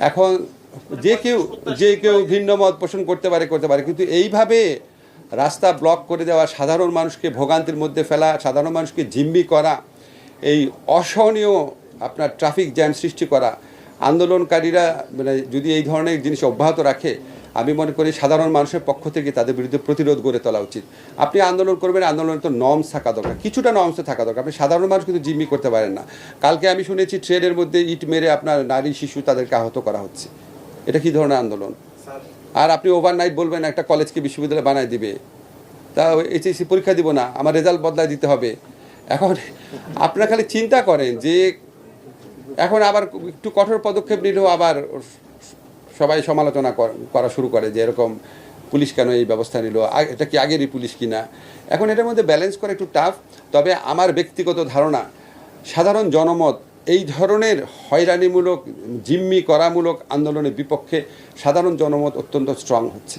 এখন যে কেউ ভিন্ন মত পোষণ করতে পারে, কিন্তু এইভাবে রাস্তা ব্লক করে দেওয়া, সাধারণ মানুষকে ভোগান্তির মধ্যে ফেলা, সাধারণ মানুষকে জিম্মি করা, এই অসহনীয় আপনার ট্রাফিক জ্যাম সৃষ্টি করা, আন্দোলনকারীরা মানে যদি এই ধরনের জিনিস অব্যাহত রাখে, আমি মনে করি সাধারণ মানুষের পক্ষ থেকে তাদের বিরুদ্ধে প্রতিরোধ গড়ে তোলা উচিত। আপনি আন্দোলন করবেন, আন্দোলনের তো নর্মস থাকা দরকার, কিছুটা নর্মসে থাকা দরকার। আপনি সাধারণ মানুষ কিন্তু জিম্মি করতে পারেন না। কালকে আমি শুনেছি ট্রেনের মধ্যে ইট মেরে আপনার নারী শিশু তাদেরকে আহত করা হচ্ছে। এটা কী ধরনের আন্দোলন? আর আপনি ওভারনাইট বলবেন একটা কলেজকে বিশ্ববিদ্যালয় বানায় দিবে, তা এইচএসসি পরীক্ষা দিব না, আমার রেজাল্ট বদলায় দিতে হবে। এখন আপনারা খালি চিন্তা করেন যে এখন আবার একটু কঠোর পদক্ষেপ নিলেও আবার সবাই সমালোচনা করা শুরু করে যে এরকম পুলিশ কেন এই ব্যবস্থা নিল, এটা কি আগেরই পুলিশ কিনা। এখন এটার মধ্যে ব্যালেন্স করা একটু টাফ। তবে আমার ব্যক্তিগত ধারণা, সাধারণ জনমত এই ধরনের হয়রানিমূলক জিম্মি করামূলক আন্দোলনের বিপক্ষে সাধারণ জনমত অত্যন্ত স্ট্রং হচ্ছে।